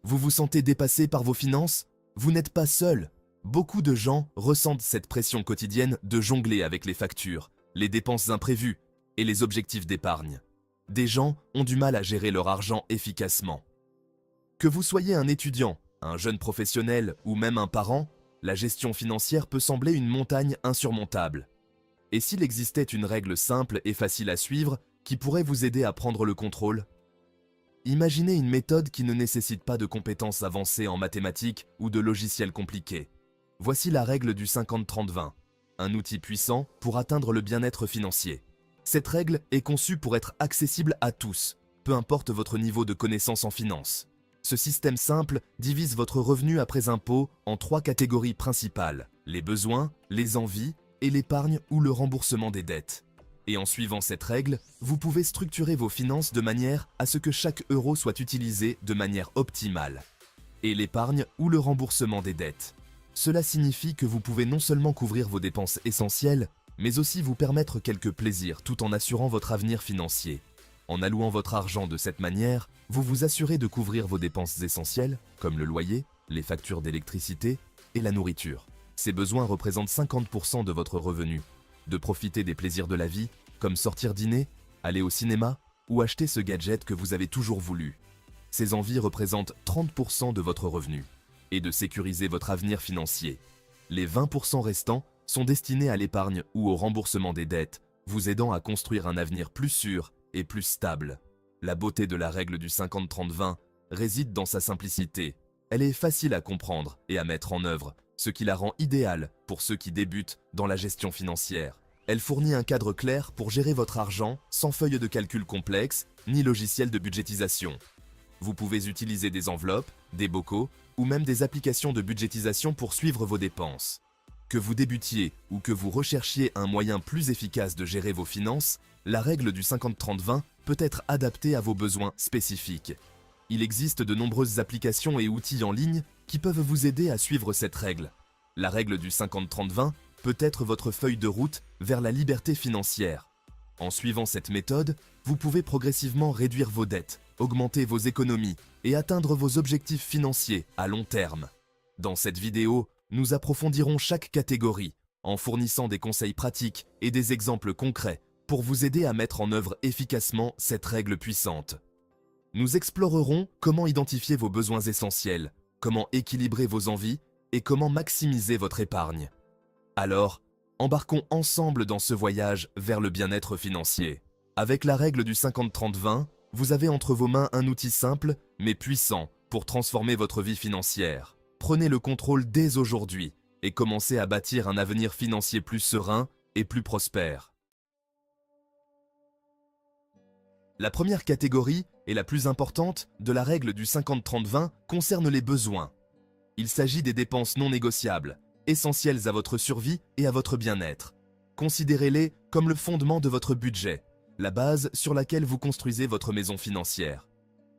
Vous vous sentez dépassé par vos finances? Vous n'êtes pas seul. Beaucoup de gens ressentent cette pression quotidienne de jongler avec les factures, les dépenses imprévues et les objectifs d'épargne. Des gens ont du mal à gérer leur argent efficacement. Que vous soyez un étudiant, un jeune professionnel ou même un parent, la gestion financière peut sembler une montagne insurmontable. Et s'il existait une règle simple et facile à suivre qui pourrait vous aider à prendre le contrôle? Imaginez une méthode qui ne nécessite pas de compétences avancées en mathématiques ou de logiciels compliqués. Voici la règle du 50-30-20, un outil puissant pour atteindre le bien-être financier. Cette règle est conçue pour être accessible à tous, peu importe votre niveau de connaissance en finance. Ce système simple divise votre revenu après impôt en 3 catégories principales: les besoins, les envies et l'épargne ou le remboursement des dettes. Et en suivant cette règle, vous pouvez structurer vos finances de manière à ce que chaque euro soit utilisé de manière optimale. Et l'épargne ou le remboursement des dettes. Cela signifie que vous pouvez non seulement couvrir vos dépenses essentielles, mais aussi vous permettre quelques plaisirs tout en assurant votre avenir financier. En allouant votre argent de cette manière, vous vous assurez de couvrir vos dépenses essentielles, comme le loyer, les factures d'électricité et la nourriture. Ces besoins représentent 50% de votre revenu. De profiter des plaisirs de la vie, comme sortir dîner, aller au cinéma ou acheter ce gadget que vous avez toujours voulu. Ces envies représentent 30% de votre revenu. Et de sécuriser votre avenir financier. Les 20% restants sont destinés à l'épargne ou au remboursement des dettes, vous aidant à construire un avenir plus sûr et plus stable. La beauté de la règle du 50-30-20 réside dans sa simplicité. Elle est facile à comprendre et à mettre en œuvre, ce qui la rend idéale pour ceux qui débutent dans la gestion financière. Elle fournit un cadre clair pour gérer votre argent sans feuille de calcul complexe ni logiciel de budgétisation. Vous pouvez utiliser des enveloppes, des bocaux ou même des applications de budgétisation pour suivre vos dépenses. Que vous débutiez ou que vous recherchiez un moyen plus efficace de gérer vos finances, la règle du 50-30-20 peut être adaptée à vos besoins spécifiques. Il existe de nombreuses applications et outils en ligne qui peuvent vous aider à suivre cette règle. La règle du 50-30-20 peut être votre feuille de route vers la liberté financière. En suivant cette méthode, vous pouvez progressivement réduire vos dettes, augmenter vos économies et atteindre vos objectifs financiers à long terme. Dans cette vidéo, nous approfondirons chaque catégorie en fournissant des conseils pratiques et des exemples concrets pour vous aider à mettre en œuvre efficacement cette règle puissante. Nous explorerons comment identifier vos besoins essentiels, comment équilibrer vos envies et comment maximiser votre épargne. Alors, embarquons ensemble dans ce voyage vers le bien-être financier. Avec la règle du 50-30-20, vous avez entre vos mains un outil simple mais puissant pour transformer votre vie financière. Prenez le contrôle dès aujourd'hui et commencez à bâtir un avenir financier plus serein et plus prospère. La première catégorie, et la plus importante, de la règle du 50-30-20 concerne les besoins. Il s'agit des dépenses non négociables, essentielles à votre survie et à votre bien-être. Considérez-les comme le fondement de votre budget, la base sur laquelle vous construisez votre maison financière.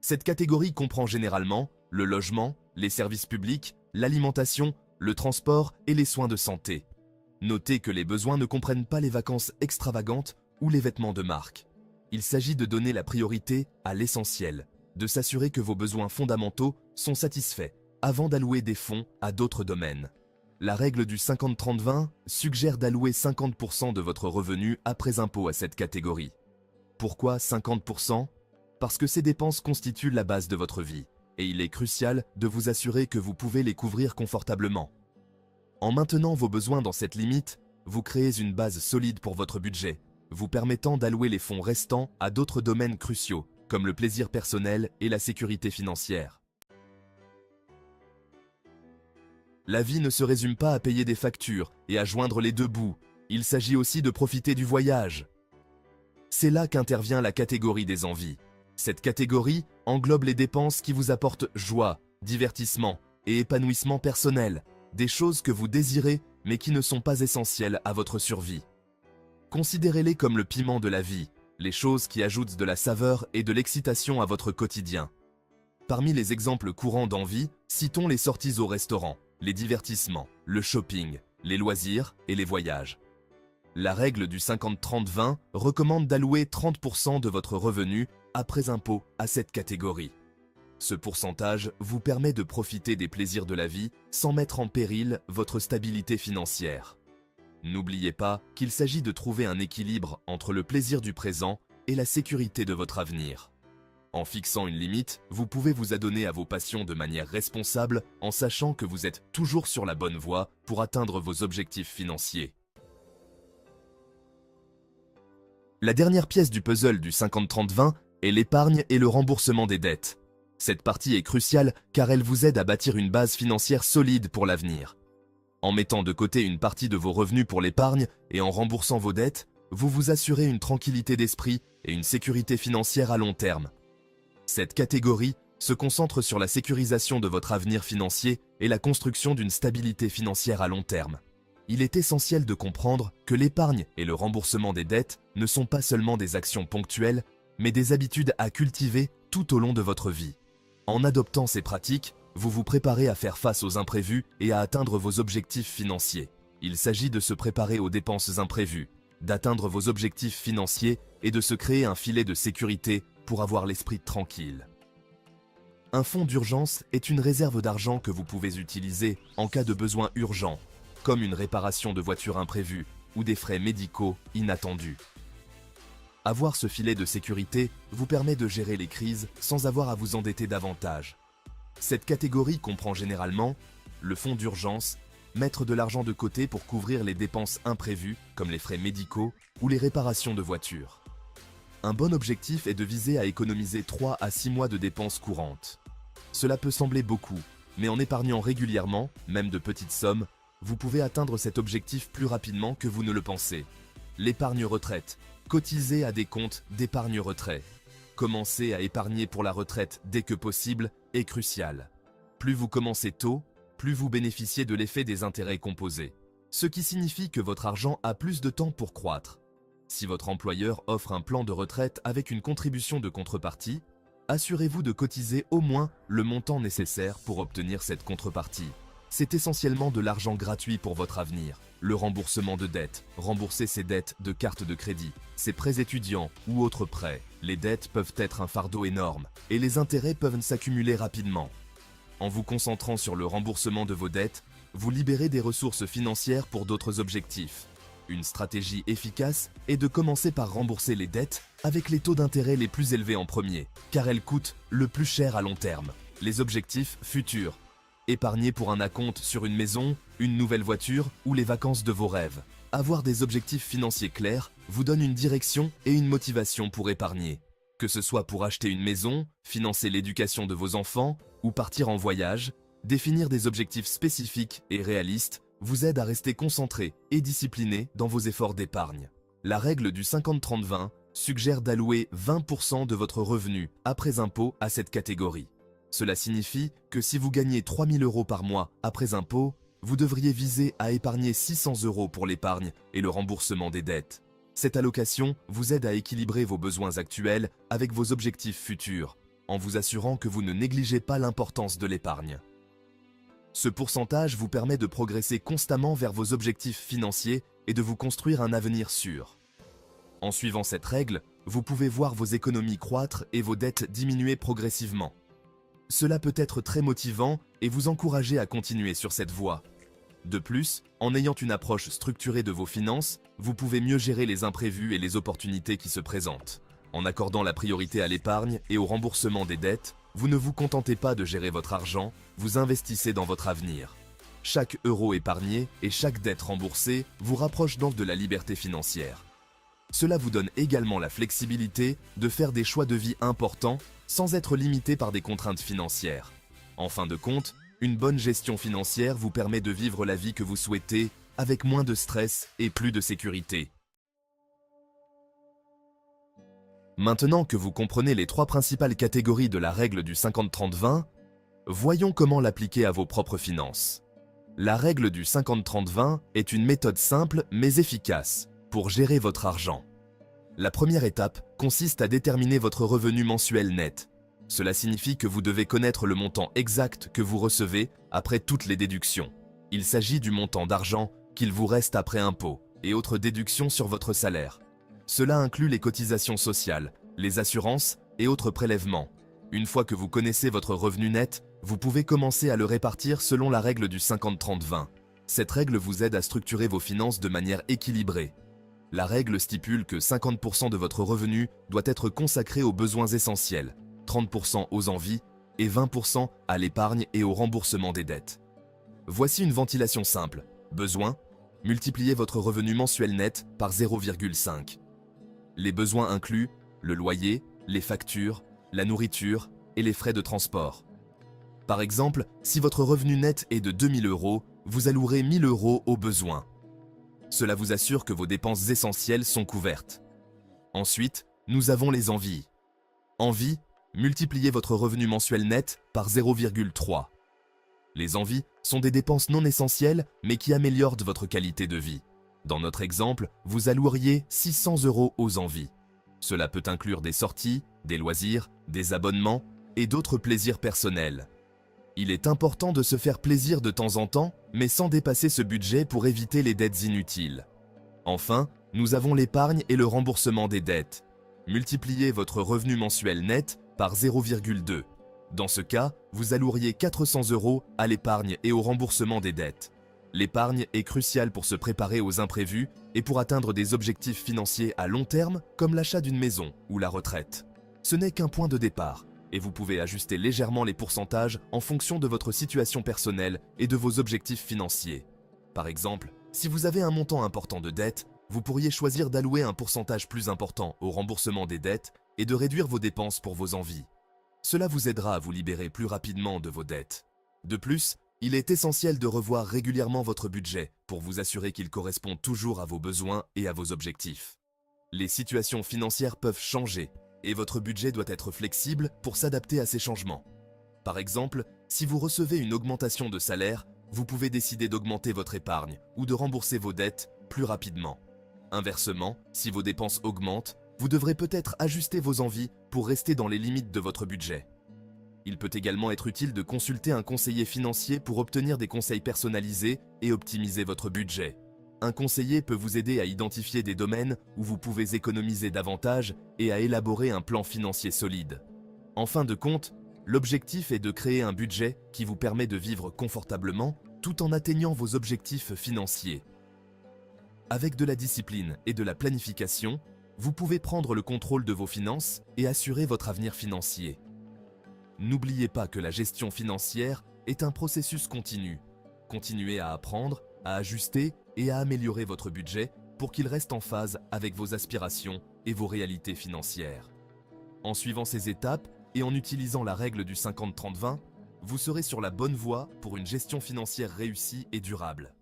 Cette catégorie comprend généralement le logement, les services publics, l'alimentation, le transport et les soins de santé. Notez que les besoins ne comprennent pas les vacances extravagantes ou les vêtements de marque. Il s'agit de donner la priorité à l'essentiel, de s'assurer que vos besoins fondamentaux sont satisfaits avant d'allouer des fonds à d'autres domaines. La règle du 50-30-20 suggère d'allouer 50% de votre revenu après impôt à cette catégorie. Pourquoi 50%? Parce que ces dépenses constituent la base de votre vie, et il est crucial de vous assurer que vous pouvez les couvrir confortablement. En maintenant vos besoins dans cette limite, vous créez une base solide pour votre budget, vous permettant d'allouer les fonds restants à d'autres domaines cruciaux, comme le plaisir personnel et la sécurité financière. La vie ne se résume pas à payer des factures et à joindre les deux bouts, il s'agit aussi de profiter du voyage. C'est là qu'intervient la catégorie des envies. Cette catégorie englobe les dépenses qui vous apportent joie, divertissement et épanouissement personnel, des choses que vous désirez mais qui ne sont pas essentielles à votre survie. Considérez-les comme le piment de la vie, les choses qui ajoutent de la saveur et de l'excitation à votre quotidien. Parmi les exemples courants d'envie, citons les sorties au restaurant, les divertissements, le shopping, les loisirs et les voyages. La règle du 50-30-20 recommande d'allouer 30% de votre revenu après impôt à cette catégorie. Ce pourcentage vous permet de profiter des plaisirs de la vie sans mettre en péril votre stabilité financière. N'oubliez pas qu'il s'agit de trouver un équilibre entre le plaisir du présent et la sécurité de votre avenir. En fixant une limite, vous pouvez vous adonner à vos passions de manière responsable en sachant que vous êtes toujours sur la bonne voie pour atteindre vos objectifs financiers. La dernière pièce du puzzle du 50-30-20 est l'épargne et le remboursement des dettes. Cette partie est cruciale car elle vous aide à bâtir une base financière solide pour l'avenir. En mettant de côté une partie de vos revenus pour l'épargne et en remboursant vos dettes, vous vous assurez une tranquillité d'esprit et une sécurité financière à long terme. Cette catégorie se concentre sur la sécurisation de votre avenir financier et la construction d'une stabilité financière à long terme. Il est essentiel de comprendre que l'épargne et le remboursement des dettes ne sont pas seulement des actions ponctuelles, mais des habitudes à cultiver tout au long de votre vie. En adoptant ces pratiques, vous vous préparez à faire face aux imprévus et à atteindre vos objectifs financiers. Il s'agit de se préparer aux dépenses imprévues, d'atteindre vos objectifs financiers et de se créer un filet de sécurité pour avoir l'esprit tranquille. Un fonds d'urgence est une réserve d'argent que vous pouvez utiliser en cas de besoin urgent, comme une réparation de voiture imprévue ou des frais médicaux inattendus. Avoir ce filet de sécurité vous permet de gérer les crises sans avoir à vous endetter davantage. Cette catégorie comprend généralement le fonds d'urgence, mettre de l'argent de côté pour couvrir les dépenses imprévues comme les frais médicaux ou les réparations de voitures. Un bon objectif est de viser à économiser 3 à 6 mois de dépenses courantes. Cela peut sembler beaucoup, mais en épargnant régulièrement, même de petites sommes, vous pouvez atteindre cet objectif plus rapidement que vous ne le pensez. L'épargne retraite. Cotisez à des comptes d'épargne retraite. Commencer à épargner pour la retraite dès que possible est crucial. Plus vous commencez tôt, plus vous bénéficiez de l'effet des intérêts composés, ce qui signifie que votre argent a plus de temps pour croître. Si votre employeur offre un plan de retraite avec une contribution de contrepartie, assurez-vous de cotiser au moins le montant nécessaire pour obtenir cette contrepartie. C'est essentiellement de l'argent gratuit pour votre avenir. Le remboursement de dettes, rembourser ses dettes de carte de crédit, ses prêts étudiants ou autres prêts. Les dettes peuvent être un fardeau énorme et les intérêts peuvent s'accumuler rapidement. En vous concentrant sur le remboursement de vos dettes, vous libérez des ressources financières pour d'autres objectifs. Une stratégie efficace est de commencer par rembourser les dettes avec les taux d'intérêt les plus élevés en premier, car elles coûtent le plus cher à long terme. Les objectifs futurs. Épargner pour un acompte sur une maison, une nouvelle voiture ou les vacances de vos rêves. Avoir des objectifs financiers clairs vous donne une direction et une motivation pour épargner. Que ce soit pour acheter une maison, financer l'éducation de vos enfants ou partir en voyage, définir des objectifs spécifiques et réalistes vous aide à rester concentré et discipliné dans vos efforts d'épargne. La règle du 50-30-20 suggère d'allouer 20% de votre revenu après impôt à cette catégorie. Cela signifie que si vous gagnez 3 000 € par mois après impôt, vous devriez viser à épargner 600 € pour l'épargne et le remboursement des dettes. Cette allocation vous aide à équilibrer vos besoins actuels avec vos objectifs futurs, en vous assurant que vous ne négligez pas l'importance de l'épargne. Ce pourcentage vous permet de progresser constamment vers vos objectifs financiers et de vous construire un avenir sûr. En suivant cette règle, vous pouvez voir vos économies croître et vos dettes diminuer progressivement. Cela peut être très motivant et vous encourager à continuer sur cette voie. De plus, en ayant une approche structurée de vos finances, vous pouvez mieux gérer les imprévus et les opportunités qui se présentent. En accordant la priorité à l'épargne et au remboursement des dettes, vous ne vous contentez pas de gérer votre argent, vous investissez dans votre avenir. Chaque euro épargné et chaque dette remboursée vous rapproche donc de la liberté financière. Cela vous donne également la flexibilité de faire des choix de vie importants sans être limité par des contraintes financières. En fin de compte, une bonne gestion financière vous permet de vivre la vie que vous souhaitez avec moins de stress et plus de sécurité. Maintenant que vous comprenez les 3 principales catégories de la règle du 50-30-20, voyons comment l'appliquer à vos propres finances. La règle du 50-30-20 est une méthode simple mais efficace pour gérer votre argent. La première étape consiste à déterminer votre revenu mensuel net. Cela signifie que vous devez connaître le montant exact que vous recevez après toutes les déductions. Il s'agit du montant d'argent qu'il vous reste après impôts et autres déductions sur votre salaire. Cela inclut les cotisations sociales, les assurances et autres prélèvements. Une fois que vous connaissez votre revenu net, vous pouvez commencer à le répartir selon la règle du 50-30-20. Cette règle vous aide à structurer vos finances de manière équilibrée. La règle stipule que 50% de votre revenu doit être consacré aux besoins essentiels, 30% aux envies et 20% à l'épargne et au remboursement des dettes. Voici une ventilation simple. Besoins, multipliez votre revenu mensuel net par 0,5. Les besoins incluent le loyer, les factures, la nourriture et les frais de transport. Par exemple, si votre revenu net est de 2000 €, vous allouerez 1000 € aux besoins. Cela vous assure que vos dépenses essentielles sont couvertes. Ensuite, nous avons les envies. Envies, multipliez votre revenu mensuel net par 0,3. Les envies sont des dépenses non essentielles mais qui améliorent votre qualité de vie. Dans notre exemple, vous alloueriez 600 € aux envies. Cela peut inclure des sorties, des loisirs, des abonnements et d'autres plaisirs personnels. Il est important de se faire plaisir de temps en temps, mais sans dépasser ce budget pour éviter les dettes inutiles. Enfin, nous avons l'épargne et le remboursement des dettes. Multipliez votre revenu mensuel net par 0,2. Dans ce cas, vous alloueriez 400 € à l'épargne et au remboursement des dettes. L'épargne est cruciale pour se préparer aux imprévus et pour atteindre des objectifs financiers à long terme comme l'achat d'une maison ou la retraite. Ce n'est qu'un point de départ et vous pouvez ajuster légèrement les pourcentages en fonction de votre situation personnelle et de vos objectifs financiers. Par exemple, si vous avez un montant important de dettes, vous pourriez choisir d'allouer un pourcentage plus important au remboursement des dettes et de réduire vos dépenses pour vos envies. Cela vous aidera à vous libérer plus rapidement de vos dettes. De plus, il est essentiel de revoir régulièrement votre budget pour vous assurer qu'il correspond toujours à vos besoins et à vos objectifs. Les situations financières peuvent changer et votre budget doit être flexible pour s'adapter à ces changements. Par exemple, si vous recevez une augmentation de salaire, vous pouvez décider d'augmenter votre épargne ou de rembourser vos dettes plus rapidement. Inversement, si vos dépenses augmentent, vous devrez peut-être ajuster vos envies pour rester dans les limites de votre budget. Il peut également être utile de consulter un conseiller financier pour obtenir des conseils personnalisés et optimiser votre budget. Un conseiller peut vous aider à identifier des domaines où vous pouvez économiser davantage et à élaborer un plan financier solide. En fin de compte, l'objectif est de créer un budget qui vous permet de vivre confortablement tout en atteignant vos objectifs financiers. Avec de la discipline et de la planification, vous pouvez prendre le contrôle de vos finances et assurer votre avenir financier. N'oubliez pas que la gestion financière est un processus continu. Continuez à apprendre, à ajuster et à améliorer votre budget pour qu'il reste en phase avec vos aspirations et vos réalités financières. En suivant ces étapes et en utilisant la règle du 50-30-20, vous serez sur la bonne voie pour une gestion financière réussie et durable.